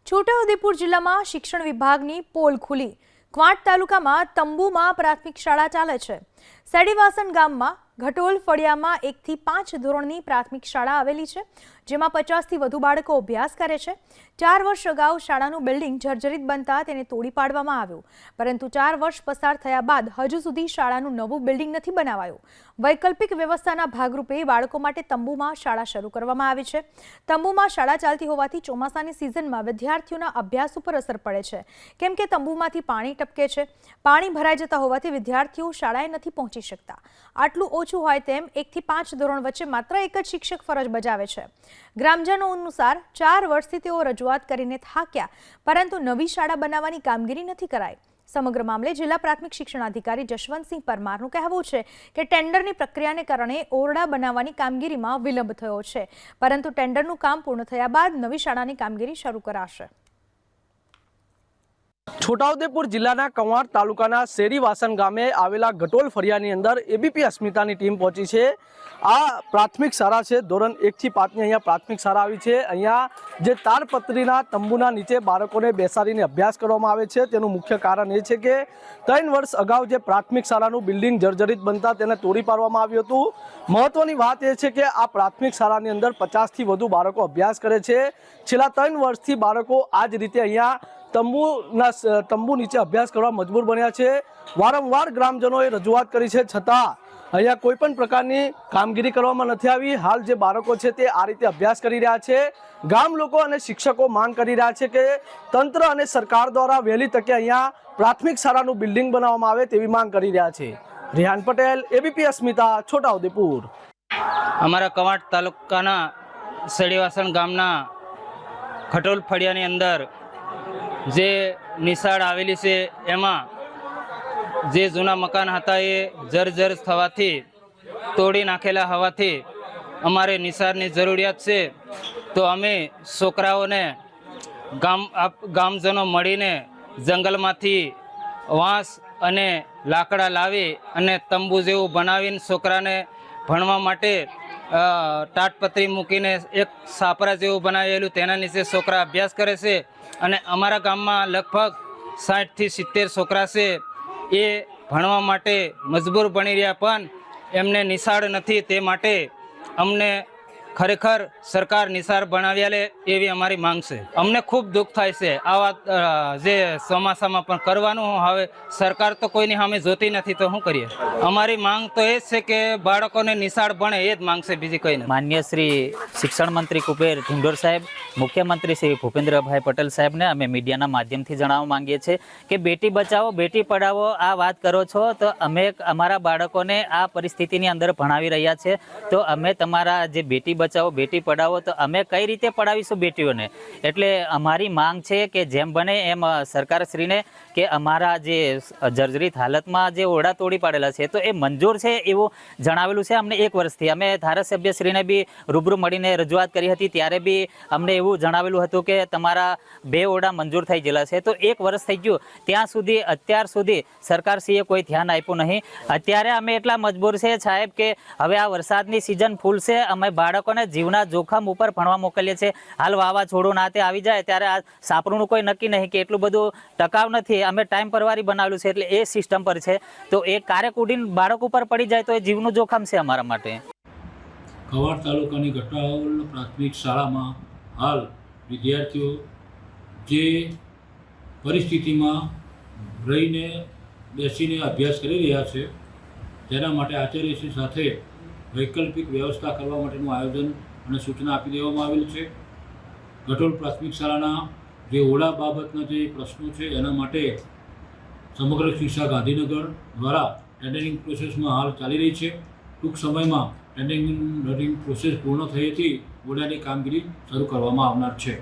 છોટાઉદેપુર જિલ્લામાં શિક્ષણ વિભાગની પોલ ખુલી। ક્વાંટ તાલુકામાં તંબુમાં પ્રાથમિક શાળા ચાલે છે। સેડીવાસણ ગામમાં ઘટોલ ફળિયામાં 1 થી 5 ધોરણની પ્રાથમિક શાળા આવેલી છે, જેમાં 50 થી વધુ બાળકો અભ્યાસ કરે છે। 4 વર્ષ અગાઉ શાળાનું બિલ્ડિંગ જર્જરિત બનતા તેને તોડી પાડવામાં આવ્યું, પરંતુ 4 વર્ષ પસાર થયા બાદ હજુ સુધી શાળાનું નવું બિલ્ડિંગ નથી બનાવાયું। વૈકલ્પિક વ્યવસ્થાના ભાગરૂપે બાળકો માટે તંબુમાં શાળા શરૂ કરવામાં આવી છે। તંબુમાં શાળા ચાલતી હોવાથી ચોમાસાની સિઝનમાં વિદ્યાર્થીઓના અભ્યાસ ઉપર અસર પડે છે, કેમ કે તંબુમાંથી પાણી ટપકે છે। પાણી ભરાઈ જતા હોવાથી વિદ્યાર્થીઓ શાળાએ નથી પહોંચી શકતા। આટલું ઓછું હોય તેમ 1 થી 5 ધોરણ વચ્ચે માત્ર એક જ શિક્ષક ફરજ બજાવે છે। ગ્રામજનો અનુસાર 4 વર્ષથી તેઓ રજૂઆત કરીને થાક્યા, પરંતુ નવી શાળા બનાવવાની કામગીરી નથી કરાઈ। સમગ્ર મામલે જિલ્લા પ્રાથમિક શિક્ષણાધિકારી જશવંતસિંહ પરમારનું કહેવું છે કે ટેન્ડરની પ્રક્રિયાને કારણે ઓરડા બનાવવાની કામગીરીમાં વિલંબ થયો છે, પરંતુ ટેન્ડરનું કામ પૂર્ણ થયા બાદ નવી શાળાની કામગીરી શરૂ કરાશે। છોટાઉદેપુર જિલ્લાના કવાંટ તાલુકાના સેડીવાસણ ગામે આવેલા ઘટોલ ફળિયાની અંદર એબીપી અસ્મિતાની ટીમ પહોંચી છે। આ પ્રાથમિક શાળા છે, ધોરણ 1 થી 5ની અહીંયા પ્રાથમિક શાળા આવી છે। અહીંયા જે તાડપત્રીના તંબુના નીચે બાળકોને બેસાડીને અભ્યાસ કરવામાં આવે છે, તેનું મુખ્ય કારણ એ છે કે 3 વર્ષ અગાઉ જે પ્રાથમિક શાળાનું બિલ્ડિંગ જર્જરિત બનતા તેને તોડી પાડવામાં આવ્યું હતું। મહત્વની વાત એ છે કે આ પ્રાથમિક શાળાની અંદર 50 થી વધુ બાળકો અભ્યાસ કરે છે। છેલ્લા 3 વર્ષથી બાળકો આ જ રીતે અહીંયા તંબુ નીચે અભ્યાસ કરવા મજબૂર બન્યા છે। વારંવાર ગ્રામજનોએ રજૂઆત કરી છે, છતાં અહીંયા કોઈ પણ પ્રકારની કામગીરી કરવામાં નથી આવી। હાલ જે બાળકો છે તે આ રીતે અભ્યાસ કરી રહ્યા છે। ગામ લોકો અને શિક્ષકો માંગ કરી રહ્યા છે કે તંત્ર અને સરકાર દ્વારા વહેલી તકે અહીંયા પ્રાથમિક શાળાનું બિલ્ડિંગ બનાવવામાં આવે તેવી માંગ કરી રહ્યા છે। રેહાન પટેલ, એબીપી અસ્મિતા, છોટાઉદેપુર। અમારા કવાંટ તાલુકાના સેડીવાસણ ગામના ઘટોલ ફળિયાની અંદર જે નિશાળ આવેલી છે, એમાં જે જૂના મકાન હતા એ જર્જર થવાથી તોડી નાખેલા હોવાથી અમારે નિશાળની જરૂરિયાત છે। તો અમે છોકરાઓને ગામજનો મળીને જંગલમાંથી વાંસ અને લાકડા લાવી અને તંબુ જેવું બનાવીને છોકરાને ભણવા માટે તાડપત્રી મૂકીને એક છાપરા જેવું બનાવેલું તેના નીચે છોકરા અભ્યાસ કરે છે। અને અમારા ગામમાં લગભગ 60 થી 70 છોકરા છે, એ ભણવા માટે મજબૂર બની રહ્યા, પણ એમને નિશાળ નથી। તે માટે અમને ખરેખર સરકાર નિશાળ બનાવી લે એવી અમારી માંગ છે। અમને ખૂબ દુઃખ થાય છે આવા જે ચોમાસામાં પણ કરવાનું। હવે સરકાર તો કોઈની સામે જોતી નથી, તો શું કરીએ? અમારી માંગ તો એ જ છે કે બાળકોને નિશાળ ભણે, એ જ માંગ છે, બીજી કંઈ નહીં। માન્ય શ્રી શિક્ષણ મંત્રી કુબેર ધિંડોર સાહેબ, મુખ્યમંત્રી શ્રી ભૂપેન્દ્રભાઈ પટેલ સાહેબને અમે મીડિયાના માધ્યમથી જણાવવા માંગીએ છીએ કે બેટી બચાવો બેટી પઢાવો આ વાત કરો છો, તો અમે અમારા બાળકોને આ પરિસ્થિતિની અંદર ભણાવી રહ્યા છે। તો અમે તમારા જે બેટી બચાવો બેટી પઢાવો, તો અમે કઈ રીતે પઢાવીશું બેટીઓને? એટલે અમારી માંગ છે કે જેમ બને એમ સરકારશ્રીને કે અમારા જે જર્જરિત હાલતમાં જે ઓરડા તોડી પાડેલા છે તો એ મંજૂર છે એવું જણાવેલું છે અમને 1 વર્ષથી। અમે ધારાસભ્યશ્રીને બી રૂબરૂ મળીને રજૂઆત કરી હતી, ત્યારે બી અમને એવું જણાવેલું હતું કે તમારા 2 ઓરડા મંજૂર થઈ ગયેલા છે। તો 1 વર્ષ થઈ ગયું, ત્યાં સુધી અત્યાર સુધી સરકારશ્રીએ કોઈ ધ્યાન આપ્યું નહીં। અત્યારે અમે એટલા મજબૂર છે સાહેબ કે હવે આ વરસાદની સિઝન ફૂલ છે, અમે બાળકોને જીવના જોખમ ઉપર ભણવા મોકલીએ છીએ। હાલ વાવાઝોડું નાતે આવી જાય ત્યારે આ સાપરુંનું કોઈ નક્કી નહીં કે એટલું બધું ટકાવ નથી, અમે ટાઈમ પરવારી બનાવેલું છે, એટલે એ સિસ્ટમ પર છે। તો એ કાર્યક ઉડીને બાળક ઉપર પડી જાય તો એ જીવનું જોખમ છે અમારા માટે। કવાંટ તાલુકાની ઘટોલ પ્રાથમિક શાળામાં હાલ વિદ્યાર્થીઓ જે પરિસ્થિતિમાં રહીને બેસીને અભ્યાસ કરી રહ્યા છે, તેના માટે આચાર્યશ્રી સાથે વૈકલ્પિક વ્યવસ્થા કરવા માટેનું આયોજન અને સૂચના આપી દેવામાં આવેલ છે। ઘટોલ પ્રાથમિક શાળાના જે ઓરડા બાબતના જે પ્રશ્નો છે એના માટે સમગ્ર શિક્ષા ગાંધીનગર દ્વારા ટેન્ડરિંગ પ્રોસેસમાં હાલ ચાલી રહી છે। ટૂંક સમયમાં ટેન્ડરિંગ પ્રોસેસ પૂર્ણ થયેથી ઓરડાની કામગીરી શરૂ કરવામાં આવનાર છે।